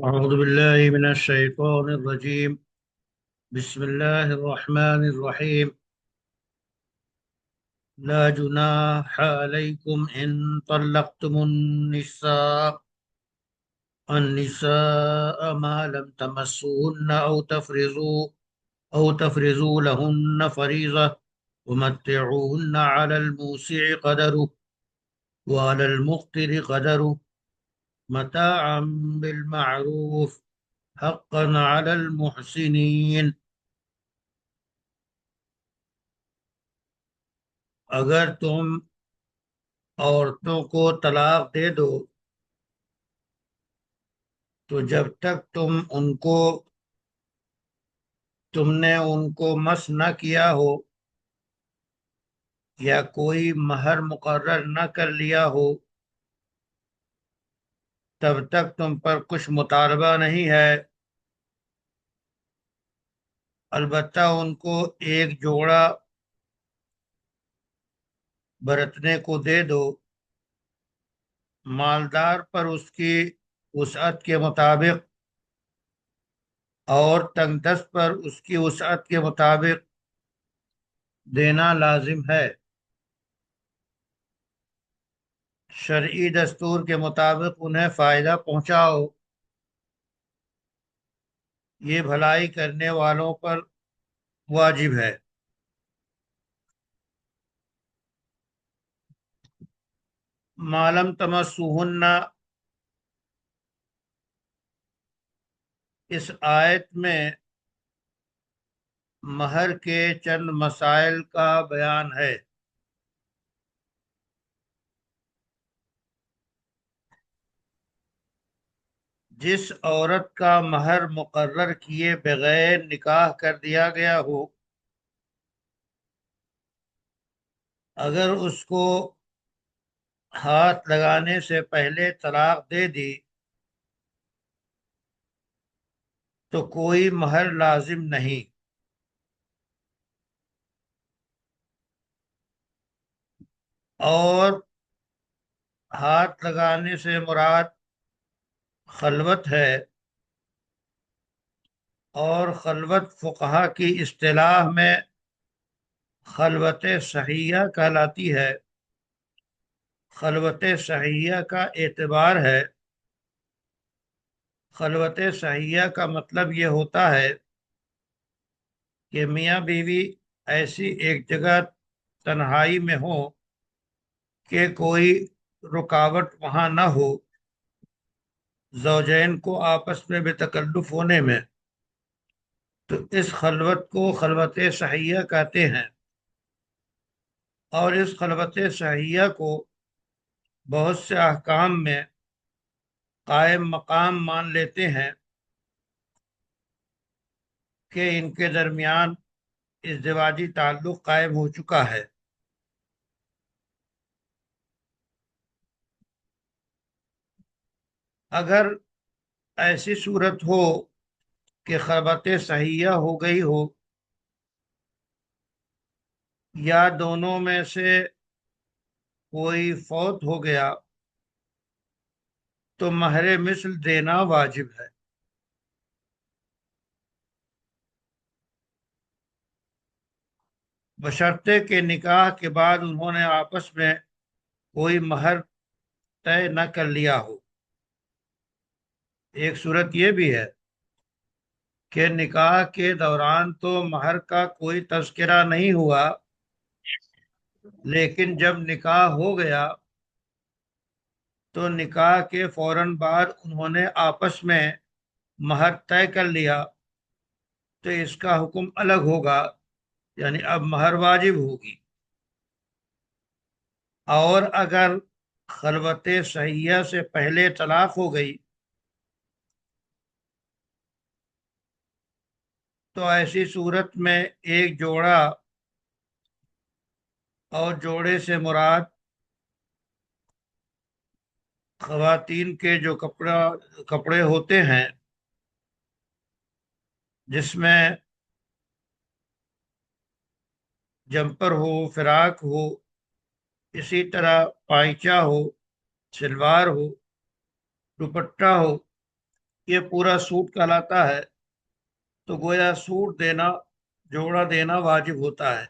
أعوذ بالله من الشيطان الرجيم. بسم الله الرحمن الرحيم. لا جناح عليكم إن طلقتم النساء ما لم تمسوهن أو تفرضوا لهن فريضة ومتعوهن على الموسع قدره وعلى المقتر قدره متاعا بالمعروف حقا على المحسنين. اگر تم عورتوں کو طلاق دے دو تو جب تک تم نے ان کو مس نہ کیا ہو یا کوئی مہر مقرر نہ کر لیا ہو تب تک تم پر کچھ مطالبہ نہیں ہے، البتہ ان کو ایک جوڑا برتنے کو دے دو، مالدار پر اس کی وسعت کے مطابق اور تنگ دست پر اس کی وسعت کے مطابق دینا لازم ہے۔ شرعی دستور کے مطابق انہیں فائدہ پہنچاؤ، یہ بھلائی کرنے والوں پر واجب ہے۔ معلوم تمسوہن، اس آیت میں مہر کے چند مسائل کا بیان ہے۔ جس عورت کا مہر مقرر کیے بغیر نکاح کر دیا گیا ہو، اگر اس کو ہاتھ لگانے سے پہلے طلاق دے دی تو کوئی مہر لازم نہیں، اور ہاتھ لگانے سے مراد خلوت ہے، اور خلوت فقہا کی اصطلاح میں خلوت صحیحہ کہلاتی ہے۔ خلوت صحیحہ کا اعتبار ہے، خلوت صحیحہ کا مطلب یہ ہوتا ہے کہ میاں بیوی ایسی ایک جگہ تنہائی میں ہو کہ کوئی رکاوٹ وہاں نہ ہو زوجین کو آپس میں بے تکلف ہونے میں، تو اس خلوت کو خلوت صحیحہ کہتے ہیں۔ اور اس خلوت صحیحہ کو بہت سے احکام میں قائم مقام مان لیتے ہیں کہ ان کے درمیان ازدواجی تعلق قائم ہو چکا ہے۔ اگر ایسی صورت ہو کہ خلوت صحیحہ ہو گئی ہو یا دونوں میں سے کوئی فوت ہو گیا تو مہر مثل دینا واجب ہے۔ بشرطے کہ نکاح کے بعد انہوں نے آپس میں کوئی مہر طے نہ کر لیا ہو۔ ایک صورت یہ بھی ہے کہ نکاح کے دوران تو مہر کا کوئی تذکرہ نہیں ہوا، لیکن جب نکاح ہو گیا تو نکاح کے فوراً بعد انہوں نے آپس میں مہر طے کر لیا تو اس کا حکم الگ ہوگا، یعنی اب مہر واجب ہوگی۔ اور اگر خلوت صحیحہ سے پہلے طلاق ہو گئی تو ایسی صورت میں ایک جوڑا، اور جوڑے سے مراد خواتین کے جو کپڑے ہوتے ہیں جس میں جمپر ہو، فراق ہو، اسی طرح پائچہ ہو، شلوار ہو، دوپٹہ ہو، یہ پورا سوٹ کہلاتا ہے، تو گویا سوٹ دینا، جوڑا دینا واجب ہوتا ہے۔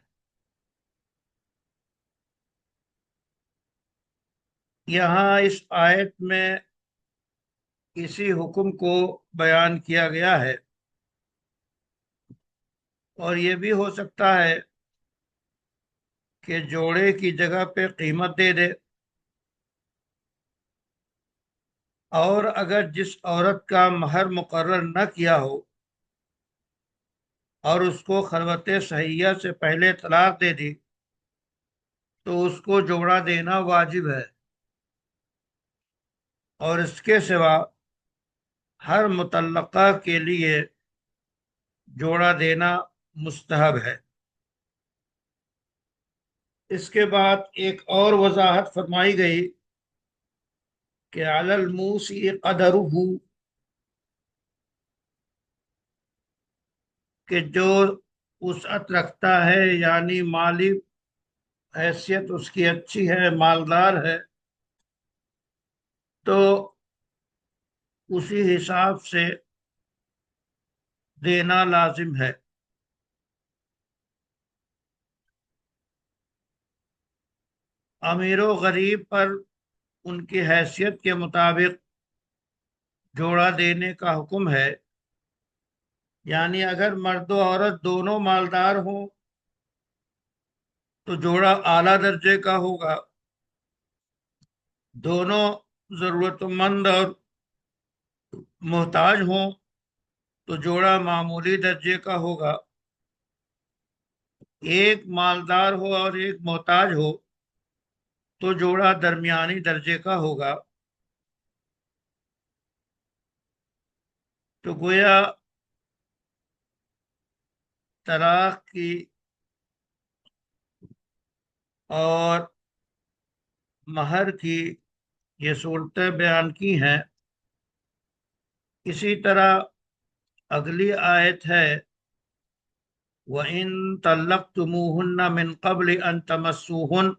یہاں اس آیت میں اسی حکم کو بیان کیا گیا ہے، اور یہ بھی ہو سکتا ہے کہ جوڑے کی جگہ پہ قیمت دے دے، اور اگر جس عورت کا مہر مقرر نہ کیا ہو اور اس کو خلوت صحیحہ سے پہلے طلاق دے دی تو اس کو جوڑا دینا واجب ہے، اور اس کے سوا ہر مطلقہ کے لیے جوڑا دینا مستحب ہے۔ اس کے بعد ایک اور وضاحت فرمائی گئی کہ علی الموسی قدرہ، کہ جو وسعت رکھتا ہے، یعنی مالی حیثیت اس کی اچھی ہے، مالدار ہے، تو اسی حساب سے دینا لازم ہے۔ امیر و غریب پر ان کی حیثیت کے مطابق جوڑا دینے کا حکم ہے، یعنی اگر مرد و عورت دونوں مالدار ہوں تو جوڑا اعلیٰ درجے کا ہوگا، دونوں ضرورت مند اور محتاج ہوں تو جوڑا معمولی درجے کا ہوگا، ایک مالدار ہو اور ایک محتاج ہو تو جوڑا درمیانی درجے کا ہوگا۔ تو گویا طلاق کی اور مہر کی یہ صورتیں بیان کی ہیں۔ اسی طرح اگلی آیت ہے وَإِن طَلَّقْتُمُوهُنَّ مِن قَبْلِ أَن تَمَسُّوهُنَّ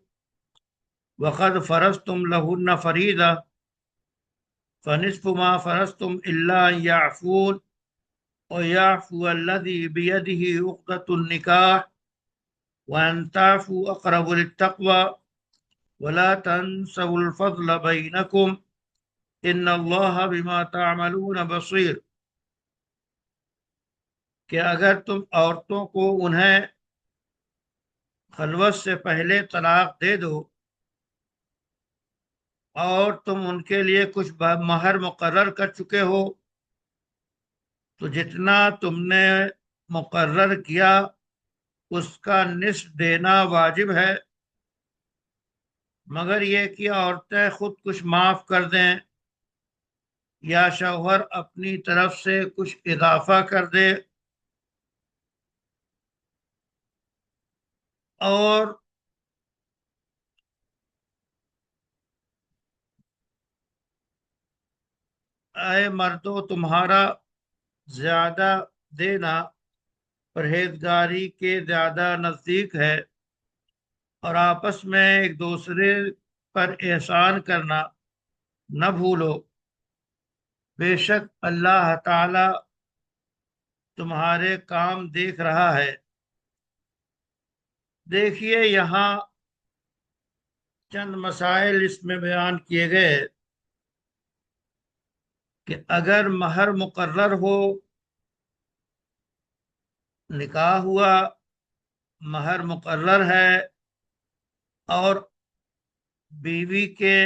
وَقَدْ فَرَضْتُمْ لَهُنَّ فَرِيضَةً فَنِصْفُ مَا فَرَضْتُمْ إِلَّا أَن يَعْفُونَ وَيَعْفُوَ الَّذِي بِيَدِهِ عُقْدَةُ النِّكَاحِ وَأَن تَعْفُوا أَقْرَبُ لِلتَّقْوَىٰ وَلَا تَنسَوُا الْفَضْلَ بَيْنَكُمْ إِنَّ اللَّهَ بِمَا تَعْمَلُونَ بَصِيرٌ، کہ اگر تم عورتوں کو انہیں خلوت سے پہلے طلاق دے دو اور تم ان کے لیے کچھ مہر مقرر کر چکے ہو تو جتنا تم نے مقرر کیا اس کا نصف دینا واجب ہے، مگر یہ کہ عورتیں خود کچھ معاف کر دیں یا شوہر اپنی طرف سے کچھ اضافہ کر دے، اور اے مردو تمہارا زیادہ دینا پرہیزگاری کے زیادہ نزدیک ہے، اور آپس میں ایک دوسرے پر احسان کرنا نہ بھولو، بے شک اللہ تعالی تمہارے کام دیکھ رہا ہے۔ دیکھیے یہاں چند مسائل اس میں بیان کیے گئے کہ اگر مہر مقرر ہو، نکاح ہوا، مہر مقرر ہے، اور بیوی کے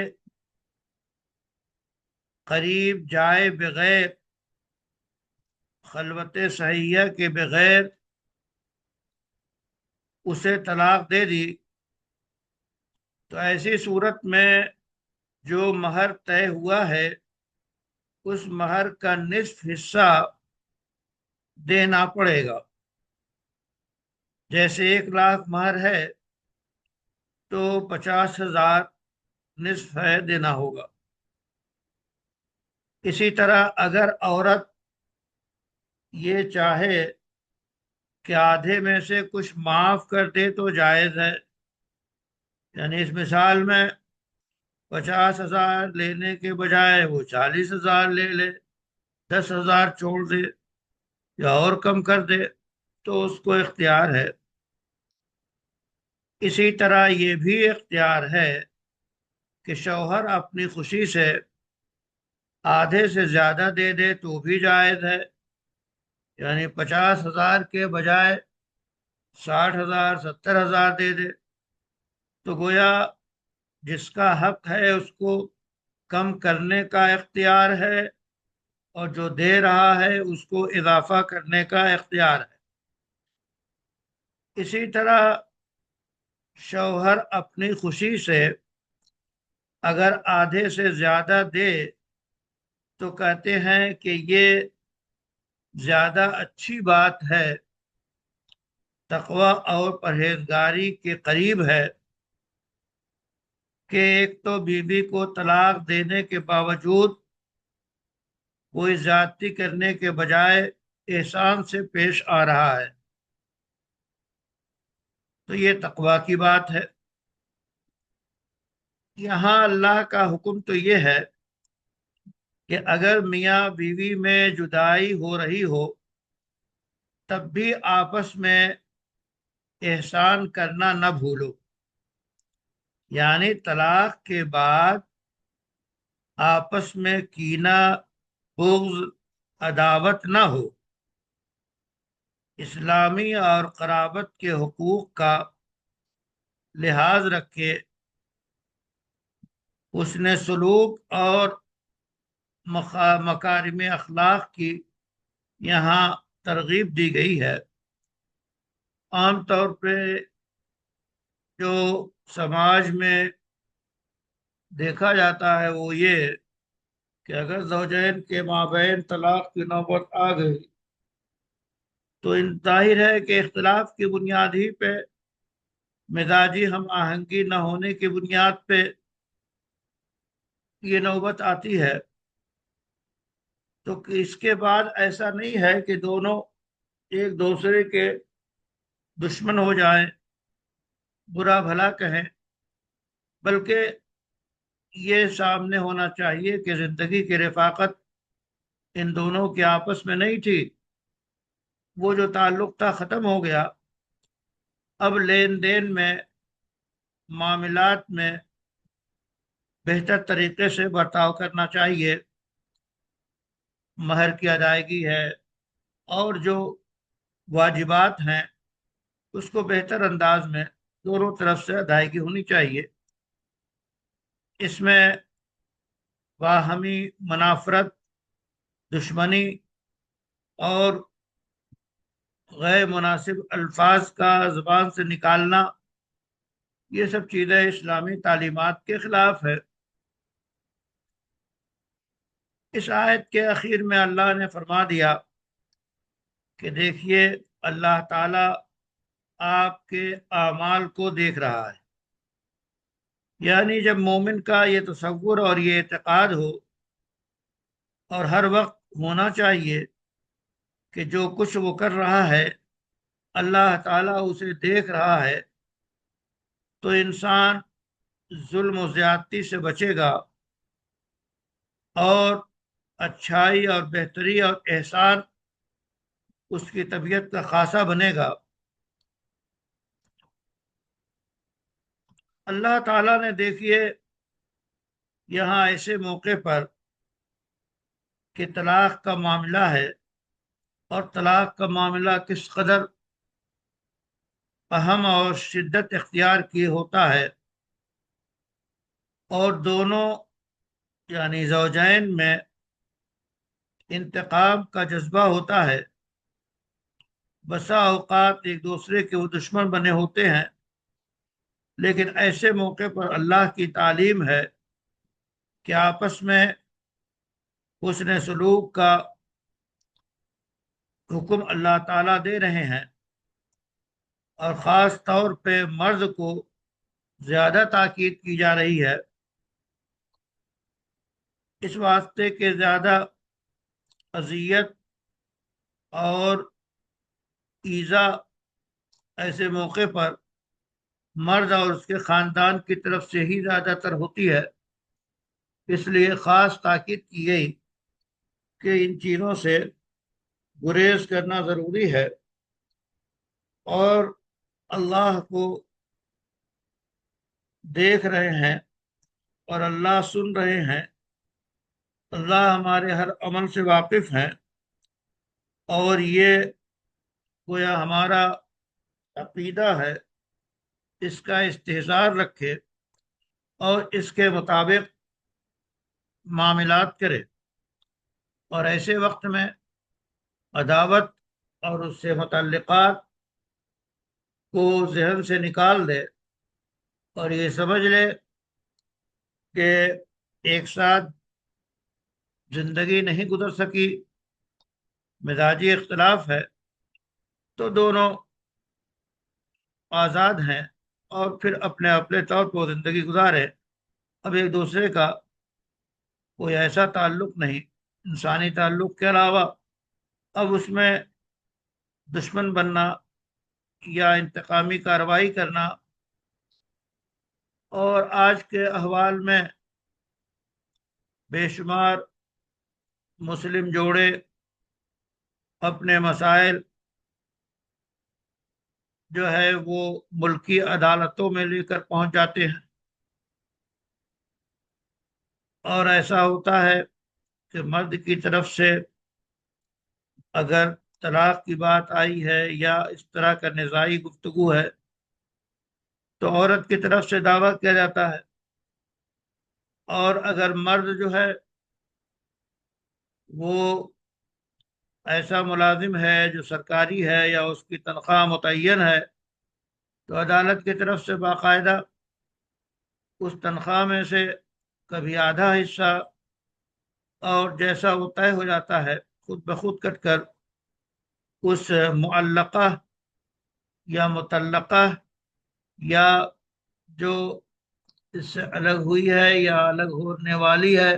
قریب جائے بغیر، خلوت صحیحہ کے بغیر اسے طلاق دے دی، تو ایسی صورت میں جو مہر طے ہوا ہے اس مہر کا نصف حصہ دینا پڑے گا۔ جیسے 1,00,000 مہر ہے تو 50,000 نصف ہے دینا ہوگا۔ اسی طرح اگر عورت یہ چاہے کہ آدھے میں سے کچھ معاف کر دے تو جائز ہے، یعنی اس مثال میں 50,000 لینے کے بجائے وہ 40,000 لے لے، 10,000 چھوڑ دے یا اور کم کر دے تو اس کو اختیار ہے۔ اسی طرح یہ بھی اختیار ہے کہ شوہر اپنی خوشی سے آدھے سے زیادہ دے دے تو بھی جائز ہے، یعنی 50,000 کے بجائے 60,000 70,000 دے دے، تو گویا جس کا حق ہے اس کو کم کرنے کا اختیار ہے، اور جو دے رہا ہے اس کو اضافہ کرنے کا اختیار ہے۔ اسی طرح شوہر اپنی خوشی سے اگر آدھے سے زیادہ دے تو کہتے ہیں کہ یہ زیادہ اچھی بات ہے، تقوی اور پرہیزگاری کے قریب ہے، کہ ایک تو بیوی کو طلاق دینے کے باوجود کوئی زیادتی کرنے کے بجائے احسان سے پیش آ رہا ہے، تو یہ تقوی کی بات ہے۔ یہاں اللہ کا حکم تو یہ ہے کہ اگر میاں بیوی میں جدائی ہو رہی ہو تب بھی آپس میں احسان کرنا نہ بھولو، یعنی طلاق کے بعد آپس میں کینہ، بغض، عداوت نہ ہو، اسلامی اور قرابت کے حقوق کا لحاظ رکھے، حسن سلوک اور مکارم اخلاق کی یہاں ترغیب دی گئی ہے۔ عام طور پہ جو سماج میں دیکھا جاتا ہے وہ یہ کہ اگر زوجین کے مابین طلاق کی نوبت آ گئی تو ظاہر ہے کہ اختلاف کی بنیاد ہی پہ، مزاجی ہم آہنگی نہ ہونے کی بنیاد پہ یہ نوبت آتی ہے، تو اس کے بعد ایسا نہیں ہے کہ دونوں ایک دوسرے کے دشمن ہو جائیں، برا بھلا کہیں، بلکہ یہ سامنے ہونا چاہیے کہ زندگی کی رفاقت ان دونوں کے آپس میں نہیں تھی، وہ جو تعلق تھا ختم ہو گیا، اب لین دین میں، معاملات میں بہتر طریقے سے برتاؤ کرنا چاہیے، مہر کی ادائیگی ہے اور جو واجبات ہیں اس کو بہتر انداز میں دونوں طرف سے ادائیگی ہونی چاہیے۔ اس میں باہمی منافرت، دشمنی اور غیر مناسب الفاظ کا زبان سے نکالنا، یہ سب چیزیں اسلامی تعلیمات کے خلاف ہے۔ اس آیت کے اخیر میں اللہ نے فرما دیا کہ دیکھیے اللہ تعالی آپ کے اعمال کو دیکھ رہا ہے، یعنی جب مومن کا یہ تصور اور یہ اعتقاد ہو، اور ہر وقت ہونا چاہیے کہ جو کچھ وہ کر رہا ہے اللہ تعالیٰ اسے دیکھ رہا ہے، تو انسان ظلم و زیادتی سے بچے گا اور اچھائی اور بہتری اور احسان اس کی طبیعت کا خاصہ بنے گا۔ اللہ تعالیٰ نے دیکھیے یہاں ایسے موقع پر کہ طلاق کا معاملہ ہے، اور طلاق کا معاملہ کس قدر اہم اور شدت اختیار کیے ہوتا ہے، اور دونوں یعنی زوجین میں انتقام کا جذبہ ہوتا ہے، بسا اوقات ایک دوسرے کے وہ دشمن بنے ہوتے ہیں، لیکن ایسے موقع پر اللہ کی تعلیم ہے کہ آپس میں حسن سلوک کا حکم اللہ تعالیٰ دے رہے ہیں، اور خاص طور پہ مرد کو زیادہ تاکید کی جا رہی ہے، اس واسطے کہ زیادہ اذیت اور ایذا ایسے موقع پر مرد اور اس کے خاندان کی طرف سے ہی زیادہ تر ہوتی ہے، اس لیے خاص تاکید کی گئی کہ ان چیزوں سے گریز کرنا ضروری ہے، اور اللہ کو دیکھ رہے ہیں اور اللہ سن رہے ہیں، اللہ ہمارے ہر عمل سے واقف ہیں، اور یہ گویا ہمارا عقیدہ ہے، اس کا استحضار رکھے اور اس کے مطابق معاملات کرے، اور ایسے وقت میں عداوت اور اس سے متعلقات کو ذہن سے نکال دے، اور یہ سمجھ لے کہ ایک ساتھ زندگی نہیں گزر سکی، مزاجی اختلاف ہے، تو دونوں آزاد ہیں، اور پھر اپنے اپنے طور پر زندگی گزارے۔ اب ایک دوسرے کا کوئی ایسا تعلق نہیں انسانی تعلق کے علاوہ، اب اس میں دشمن بننا یا انتقامی کارروائی کرنا، اور آج کے احوال میں بے شمار مسلم جوڑے اپنے مسائل جو ہے وہ ملکی عدالتوں میں لے کر پہنچ جاتے ہیں، اور ایسا ہوتا ہے کہ مرد کی طرف سے اگر طلاق کی بات آئی ہے یا اس طرح کا نزاعی گفتگو ہے، تو عورت کی طرف سے دعویٰ کیا جاتا ہے، اور اگر مرد جو ہے وہ ایسا ملازم ہے جو سرکاری ہے یا اس کی تنخواہ متعین ہے، تو عدالت کی طرف سے باقاعدہ اس تنخواہ میں سے کبھی آدھا حصہ، اور جیسا وہ طے ہو جاتا ہے، خود بخود کٹ کر اس معلقہ یا متعلقہ یا جو اس سے الگ ہوئی ہے یا الگ ہونے والی ہے،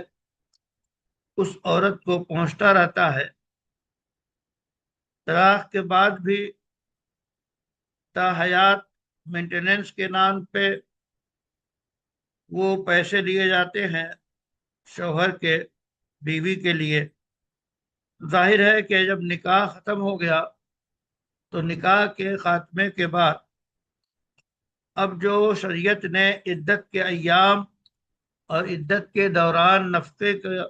اس عورت کو پہنچتا رہتا ہے۔ طلاق کے بعد بھی تا حیات مینٹیننس کے نام پہ وہ پیسے لیے جاتے ہیں شوہر کے بیوی کے لیے۔ ظاہر ہے کہ جب نکاح ختم ہو گیا تو نکاح کے خاتمے کے بعد اب جو شریعت نے عدت کے ایام اور عدت کے دوران نفقے کا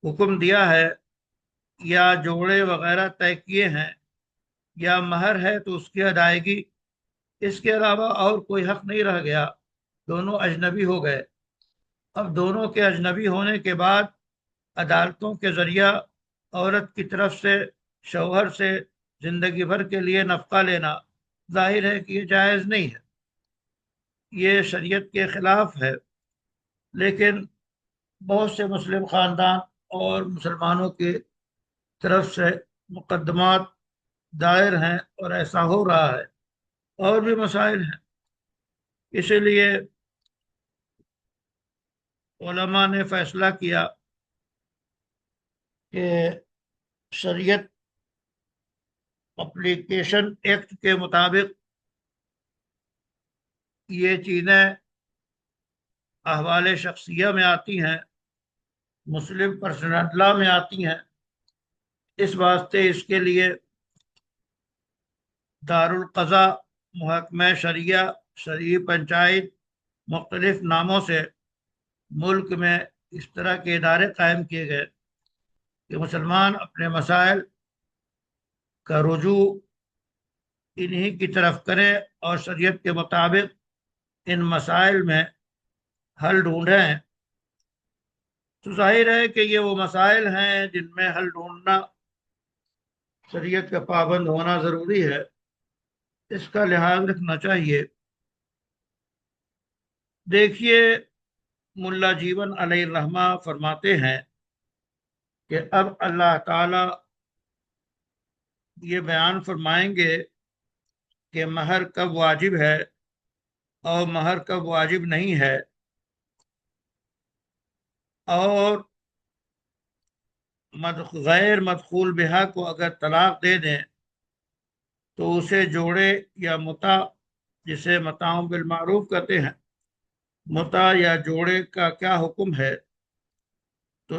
حکم دیا ہے، یا جوڑے وغیرہ طے کیے ہیں، یا مہر ہے تو اس کی ادائیگی، اس کے علاوہ اور کوئی حق نہیں رہ گیا، دونوں اجنبی ہو گئے۔ اب دونوں کے اجنبی ہونے کے بعد عدالتوں کے ذریعہ عورت کی طرف سے شوہر سے زندگی بھر کے لیے نفقہ لینا، ظاہر ہے کہ یہ جائز نہیں ہے، یہ شریعت کے خلاف ہے۔ لیکن بہت سے مسلم خاندان اور مسلمانوں کی طرف سے مقدمات دائر ہیں، اور ایسا ہو رہا ہے، اور بھی مسائل ہیں۔ اسی لیے علماء نے فیصلہ کیا کہ شریعت اپلیکیشن ایکٹ کے مطابق یہ چیزیں احوال شخصیہ میں آتی ہیں، مسلم پرسنل لا میں آتی ہیں، اس واسطے اس کے لیے دارالقضاء، محکمہ شریعہ، شرعی پنچایت، مختلف ناموں سے ملک میں اس طرح کے ادارے قائم کیے گئے کہ مسلمان اپنے مسائل کا رجوع انہی کی طرف کریں، اور شریعت کے مطابق ان مسائل میں حل ڈھونڈیں۔ تو ظاہر ہے کہ یہ وہ مسائل ہیں جن میں حل ڈھونڈنا شریعت کا پابند ہونا ضروری ہے، اس کا لحاظ رکھنا چاہیے۔ دیکھیے، ملا جیون علیہ الرحمہ فرماتے ہیں کہ اب اللہ تعالی یہ بیان فرمائیں گے کہ مہر کب واجب ہے اور مہر کب واجب نہیں ہے، اور غیر مدخول بہا کو اگر طلاق دے دیں تو اسے جوڑے یا متع، جسے متاع بالمعروف کہتے ہیں، متع یا جوڑے کا کیا حکم ہے۔ تو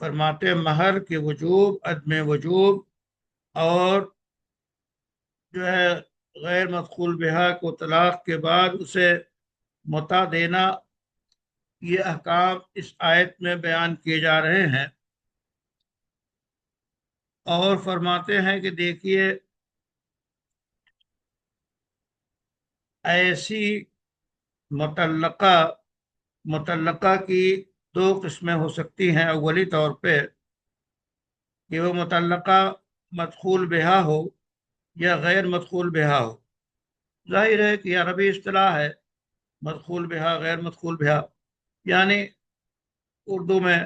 فرماتے ہیں مہر کے وجوب، عدم وجوب، اور جو ہے غیر مدخول بہا کو طلاق کے بعد اسے متع دینا، یہ احکام اس آیت میں بیان کیے جا رہے ہیں۔ اور فرماتے ہیں کہ دیکھیے ایسی مطلقہ مطلقہ کی دو قسمیں ہو سکتی ہیں۔ اولی طور پہ کہ وہ متعلقہ مدخول بہا ہو یا غیر مدخول بہا ہو۔ ظاہر ہے کہ یہ عربی اصطلاح ہے، مدخول بہا غیر مدخول بہا، یعنی اردو میں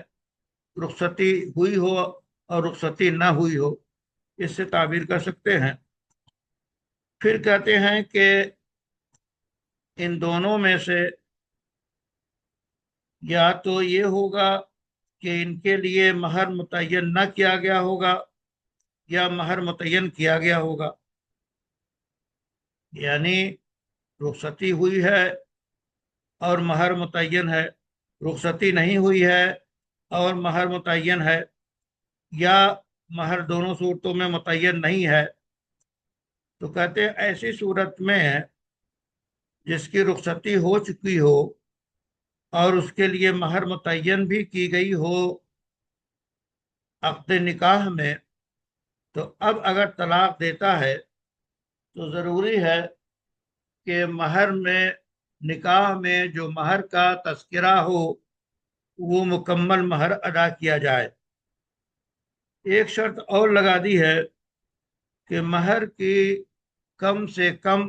رخصتی ہوئی ہو اور رخصتی نہ ہوئی ہو، اس سے تعبیر کر سکتے ہیں۔ پھر کہتے ہیں کہ ان دونوں میں سے یا تو یہ ہوگا کہ ان کے لیے مہر متعین نہ کیا گیا ہوگا یا مہر متعین کیا گیا ہوگا، یعنی رخصتی ہوئی ہے اور مہر متعین ہے، رخصتی نہیں ہوئی ہے اور مہر متعین ہے، یا مہر دونوں صورتوں میں متعین نہیں ہے۔ تو کہتے ہیں ایسی صورت میں جس کی رخصتی ہو چکی ہو اور اس کے لیے مہر متعین بھی کی گئی ہو عقد نکاح میں، تو اب اگر طلاق دیتا ہے تو ضروری ہے کہ مہر میں، نکاح میں جو مہر کا تذکرہ ہو وہ مکمل مہر ادا کیا جائے۔ ایک شرط اور لگا دی ہے کہ مہر کی کم سے کم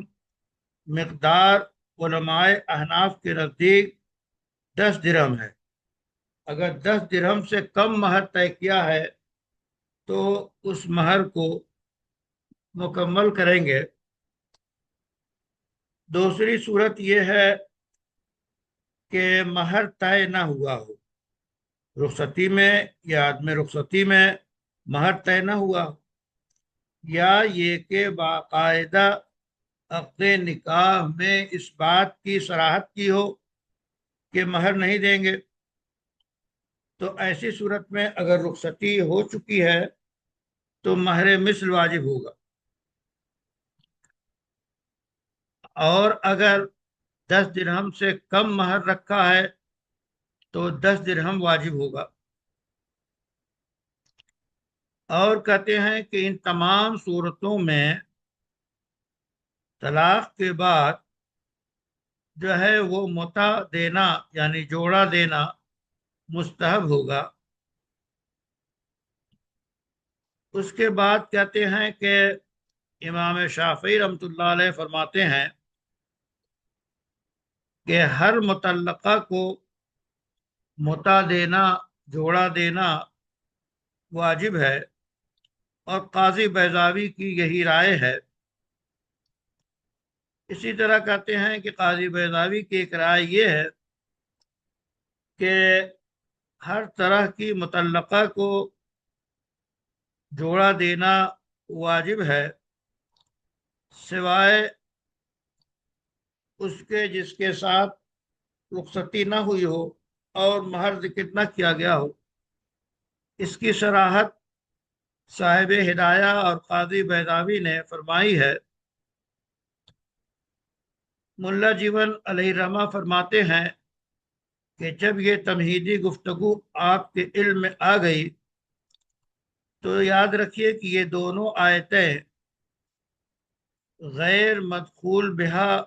مقدار علماء احناف کے نزدیک 10 درہم ہے۔ اگر 10 درہم سے کم مہر طے کیا ہے تو اس مہر کو مکمل کریں گے۔ دوسری صورت یہ ہے کہ مہر طے نہ ہوا ہو، رخصتی میں یا عدم رخصتی میں مہر طے نہ ہوا ہو، یا یہ کہ باقاعدہ عقد نکاح میں اس بات کی صراحت کی ہو کہ مہر نہیں دیں گے، تو ایسی صورت میں اگر رخصتی ہو چکی ہے تو مہر مثل واجب ہوگا، اور اگر 10 درہم سے کم مہر رکھا ہے تو 10 درہم واجب ہوگا۔ اور کہتے ہیں کہ ان تمام صورتوں میں طلاق کے بعد جو ہے وہ متع دینا یعنی جوڑا دینا مستحب ہوگا۔ اس کے بعد کہتے ہیں کہ امام شافعی رحمۃ اللہ علیہ فرماتے ہیں کہ ہر متعلقہ کو متع دینا، جوڑا دینا واجب ہے، اور قاضی بیضاوی کی یہی رائے ہے۔ اسی طرح کہتے ہیں کہ قاضی بیضاوی کی ایک رائے یہ ہے کہ ہر طرح کی متعلقہ کو جوڑا دینا واجب ہے، سوائے اس کے جس کے ساتھ رخصتی نہ ہوئی ہو اور مہر ذکر نہ کیا گیا ہو۔ اس کی صراحت صاحب ہدایہ اور قاضی بیضاوی نے فرمائی ہے۔ ملا جیون علیہ الرحمہ فرماتے ہیں کہ جب یہ تمہیدی گفتگو آپ کے علم میں آ گئی تو یاد رکھیے کہ یہ دونوں آیتیں غیر مدخول بہا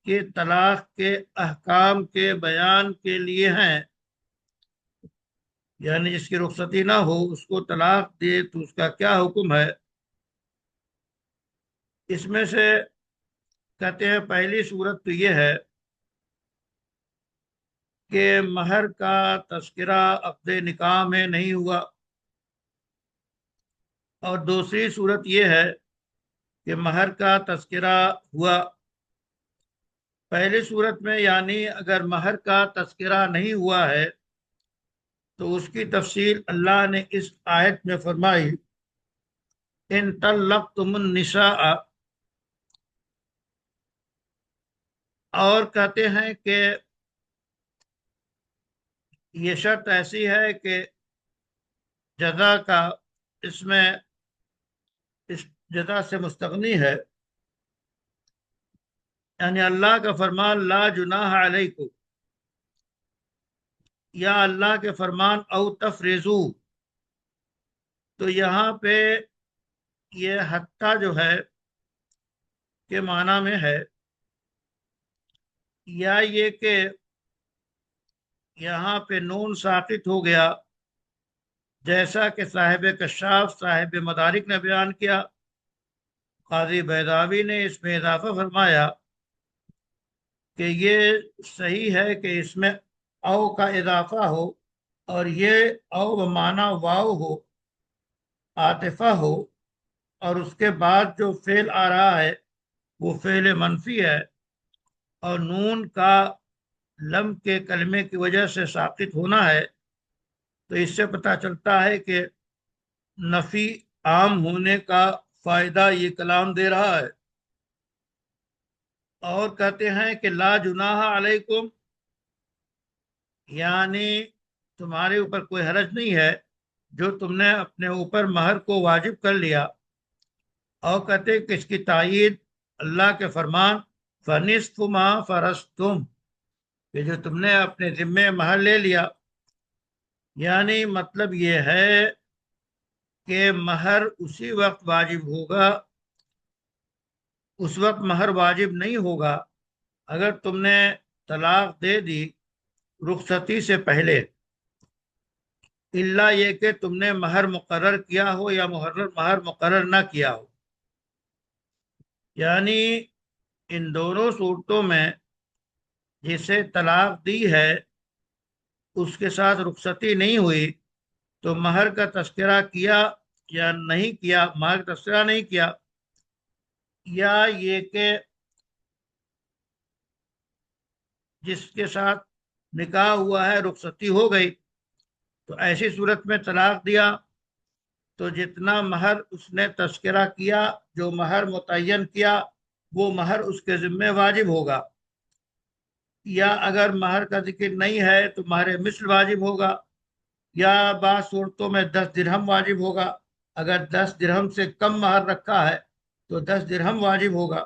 کے طلاق کے احکام کے بیان کے لیے ہیں، یعنی جس کی رخصتی نہ ہو اس کو طلاق دے تو اس کا کیا حکم ہے۔ اس میں سے کہتے ہیں پہلی صورت تو یہ ہے کہ مہر کا تذکرہ عقد نکاح میں نہیں ہوا، اور دوسری صورت یہ ہے کہ مہر کا تذکرہ ہوا۔ پہلی صورت میں یعنی اگر مہر کا تذکرہ نہیں ہوا ہے تو اس کی تفصیل اللہ نے اس آیت میں فرمائی، ان طلقتم النساء، اور کہتے ہیں کہ یہ شرط ایسی ہے کہ جزا کا اس میں اس جزا سے مستغنی ہے، یعنی اللہ کا فرمان لا جناح علیکم، یا اللہ کے فرمان او تفریضو، تو یہاں پہ یہ حتیٰ جو ہے کے معنی میں ہے، یا یہ کہ یہاں پہ نون ساقط ہو گیا، جیسا کہ صاحب کشاف صاحب مدارک نے بیان کیا۔ قاضی بیضاوی نے اس میں اضافہ فرمایا کہ یہ صحیح ہے کہ اس میں او کا اضافہ ہو، اور یہ او بمعنی واو ہو، عاطفہ ہو، اور اس کے بعد جو فعل آ رہا ہے وہ فعل منفی ہے، اور نون کا لم کے کلمے کی وجہ سے ساقط ہونا ہے، تو اس سے پتہ چلتا ہے کہ نفی عام ہونے کا فائدہ یہ کلام دے رہا ہے۔ اور کہتے ہیں کہ لا جناح علیکم، یعنی تمہارے اوپر کوئی حرج نہیں ہے جو تم نے اپنے اوپر مہر کو واجب کر لیا۔ اور کہتے ہیں کہ اس کی تائید اللہ کے فرمان فنصف ما فرضتم، کہ جو تم نے اپنے ذمے مہر لے لیا، یعنی مطلب یہ ہے کہ مہر اسی وقت واجب ہوگا، اس وقت مہر واجب نہیں ہوگا اگر تم نے طلاق دے دی رخصتی سے پہلے، الا یہ کہ تم نے مہر مقرر کیا ہو یا مہر مقرر نہ کیا ہو۔ یعنی ان دونوں صورتوں میں جسے طلاق دی ہے اس کے ساتھ رخصتی نہیں ہوئی، تو مہر کا تذکرہ کیا یا نہیں کیا، مہر کا تذکرہ نہیں کیا، یا یہ کہ جس کے ساتھ نکاح ہوا ہے رخصتی ہو گئی، تو ایسی صورت میں طلاق دیا تو جتنا مہر اس نے تذکرہ کیا، جو مہر متعین کیا، وہ مہر اس کے ذمہ واجب ہوگا، یا اگر مہر کا ذکر نہیں ہے تو مہر مثل واجب ہوگا، یا بعض صورتوں میں 10 درہم واجب ہوگا، اگر 10 درہم سے کم مہر رکھا ہے تو 10 درہم واجب ہوگا،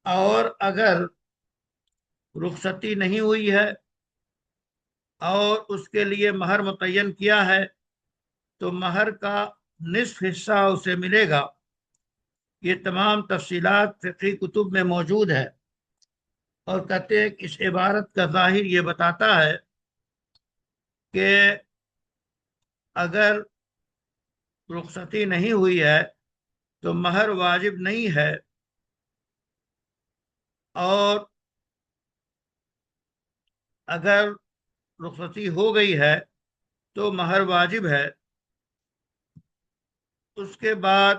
اور اگر رخصتی نہیں ہوئی ہے اور اس کے لیے مہر متعین کیا ہے تو مہر کا نصف حصہ اسے ملے گا۔ یہ تمام تفصیلات فقہی کتب میں موجود ہے، اور کہتے ہیں کہ اس عبارت کا ظاہر یہ بتاتا ہے کہ اگر رخصتی نہیں ہوئی ہے تو مہر واجب نہیں ہے، اور اگر رخصتی ہو گئی ہے تو مہر واجب ہے۔ اس کے بعد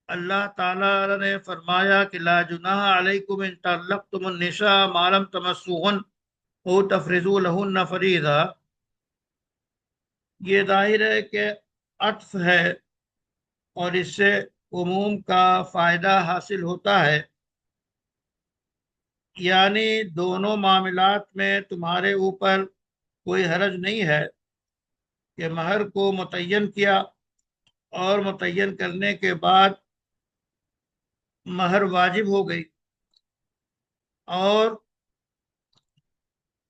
اللہ تعالی نے فرمایا کہ لا جناح علیکم ان طلقتم النساء ما لم تمسوهن او تفرضوا لهن فریضا، یہ ظاہر ہے کہ عطف ہے اور اس سے عموم کا فائدہ حاصل ہوتا ہے، یعنی دونوں معاملات میں تمہارے اوپر کوئی حرج نہیں ہے کہ مہر کو متعین کیا اور متعین کرنے کے بعد مہر واجب ہو گئی، اور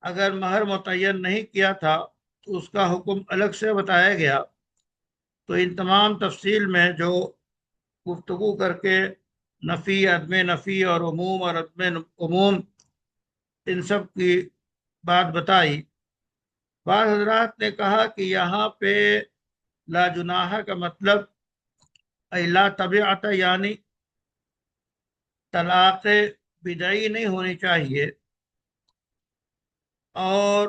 اگر مہر متعین نہیں کیا تھا تو اس کا حکم الگ سے بتایا گیا۔ تو ان تمام تفصیل میں جو گفتگو کر کے نفی، عدم نفی اور عدم عموم ان سب کی بات بتائی، بعض حضرات نے کہا کہ یہاں پہ لا جناح کا مطلب لا طبیعت، یعنی طلاق بدعی نہیں ہونی چاہیے، اور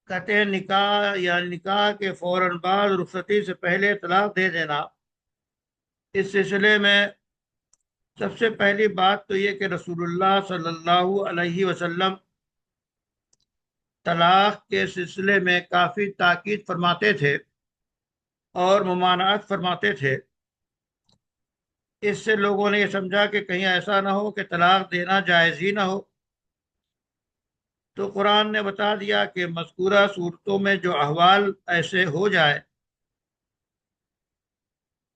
کہتے ہیں نکاح یا نکاح کے فوراً بعد رخصتی سے پہلے طلاق دے دینا، اس سلسلے میں سب سے پہلی بات تو یہ کہ رسول اللہ صلی اللہ علیہ وسلم طلاق کے سلسلے میں کافی تاکید فرماتے تھے اور ممانعت فرماتے تھے۔ اس سے لوگوں نے یہ سمجھا کہ کہیں ایسا نہ ہو کہ طلاق دینا جائز ہی نہ ہو، تو قرآن نے بتا دیا کہ مذکورہ صورتوں میں جو احوال ایسے ہو جائے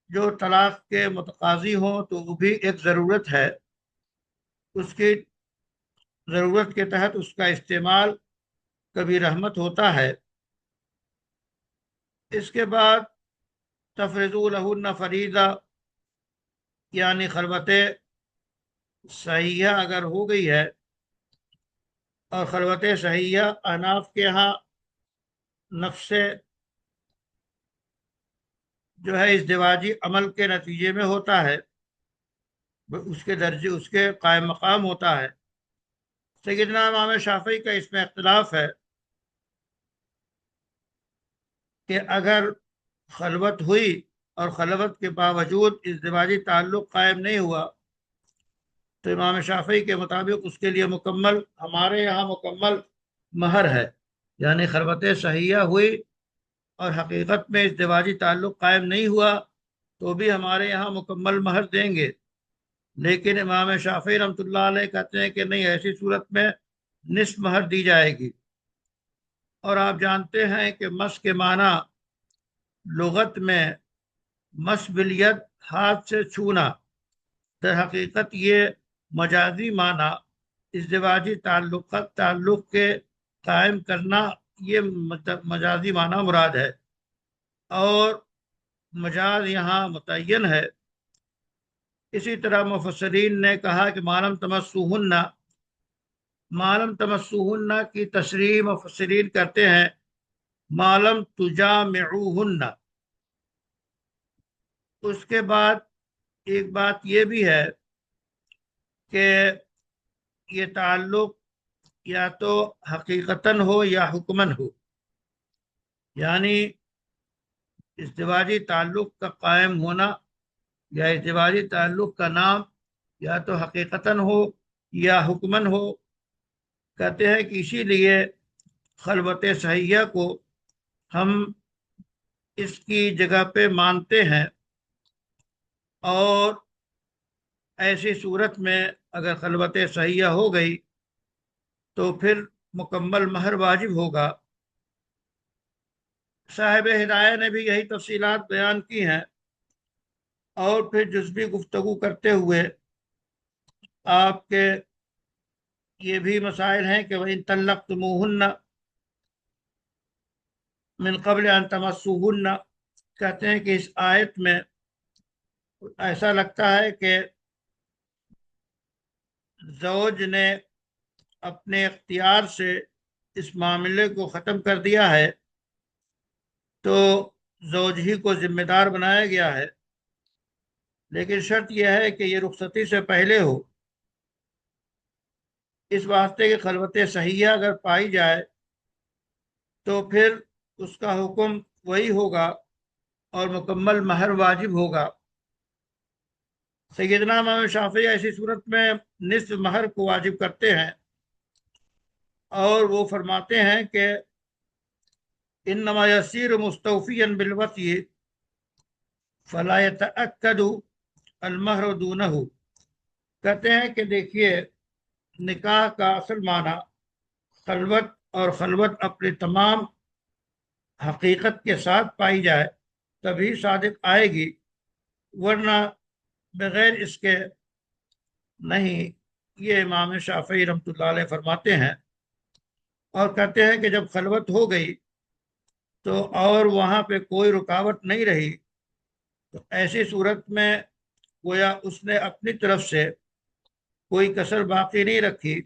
جو طلاق کے متقاضی ہوں تو وہ بھی ایک ضرورت ہے، اس کی ضرورت کے تحت اس کا استعمال کبھی رحمت ہوتا ہے۔ اس کے بعد تفرضوا لہن فریضہ، یعنی خلوت صحیحہ اگر ہو گئی ہے، اور خلوت صحیحہ احناف کے ہاں نفس جو ہے ازدواجی عمل کے نتیجے میں ہوتا ہے، اس کے درجے اس کے قائم مقام ہوتا ہے۔ سیدنا امام شافعی کا اس میں اختلاف ہے کہ اگر خلوت ہوئی اور خلوت کے باوجود ازدواجی تعلق قائم نہیں ہوا تو امام شافعی کے مطابق اس کے لیے مکمل، ہمارے یہاں مکمل مہر ہے، یعنی خلوت صحیحہ ہوئی اور حقیقت میں ازدواجی تعلق قائم نہیں ہوا تو بھی ہمارے یہاں مکمل مہر دیں گے۔ لیکن امام شافعی رحمۃ اللہ علیہ کہتے ہیں کہ نہیں، ایسی صورت میں نصف مہر دی جائے گی۔ اور آپ جانتے ہیں کہ مس کے معنی لغت میں مس بالید، ہاتھ سے چھونا، در حقیقت یہ مجازی معنی ازدواجی تعلق کے قائم کرنا، یہ مجازی معنی مراد ہے، اور مجاز یہاں متعین ہے۔ اسی طرح مفسرین نے کہا کہ معلم تمسوہن کی تشریح مفسرین کرتے ہیں معلم تجامعوہن۔ اس کے بعد ایک بات یہ بھی ہے کہ یہ تعلق یا تو حقیقتاً ہو یا حکماً ہو، یعنی ازدواجی تعلق کا قائم ہونا یا ازدواجی تعلق کا نام یا تو حقیقتاً ہو یا حکماً ہو۔ کہتے ہیں کہ اسی لیے خلوت صحیحہ کو ہم اس کی جگہ پہ مانتے ہیں، اور ایسی صورت میں اگر خلوت صحیحہ ہو گئی تو پھر مکمل مہر واجب ہوگا۔ صاحب ہدایہ نے بھی یہی تفصیلات بیان کی ہیں، اور پھر جزوی گفتگو کرتے ہوئے آپ کے یہ بھی مسائل ہیں کہ وَإِن طَلَّقْتُمُوهُنَّ من قبل ان تمسوهن، کہتے ہیں کہ اس آیت میں ایسا لگتا ہے کہ زوج نے اپنے اختیار سے اس معاملے کو ختم کر دیا ہے تو زوج ہی کو ذمہ دار بنایا گیا ہے، لیکن شرط یہ ہے کہ یہ رخصتی سے پہلے ہو۔ اس واسطے کہ خلوت صحیحہ اگر پائی جائے تو پھر اس کا حکم وہی ہوگا اور مکمل مہر واجب ہوگا۔ سیدنا امام شافعی ایسی صورت میں نصف مہر کو واجب کرتے ہیں، اور وہ فرماتے ہیں کہ انما یسیر مستوفیا بالوصی فلا یتأکد المہر دونہ۔ کہتے ہیں کہ دیکھیے، نکاح کا اصل معنی خلوت، اور خلوت اپنی تمام حقیقت کے ساتھ پائی جائے تبھی صادق آئے گی، ورنہ بغیر اس کے نہیں۔ یہ امام شافعی رحمۃ اللہ علیہ فرماتے ہیں، اور کہتے ہیں کہ جب خلوت ہو گئی تو اور وہاں پہ کوئی رکاوٹ نہیں رہی تو ایسی صورت میں گویا اس نے اپنی طرف سے کوئی کسر باقی نہیں رکھی۔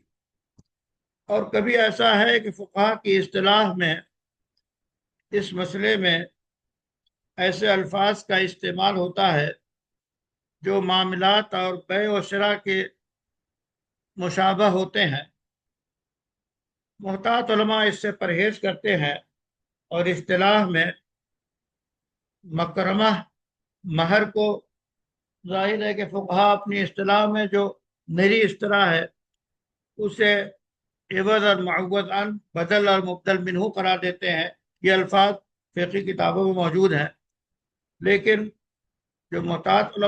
اور کبھی ایسا ہے کہ فقہا کی اصطلاح میں اس مسئلے میں ایسے الفاظ کا استعمال ہوتا ہے جو معاملات اور بیع و شراء کے مشابہ ہوتے ہیں۔ محتاط علماء اس سے پرہیز کرتے ہیں، اور اصطلاح میں مکرمہ مہر کو، ظاہر ہے کہ فقہا اپنی اصطلاح میں جو میری اصطلاح ہے اسے عوض اور معوض عن، بدل اور مبدل منہ قرار دیتے ہیں۔ یہ الفاظ فقہی کتابوں میں موجود ہیں، لیکن جو محتاط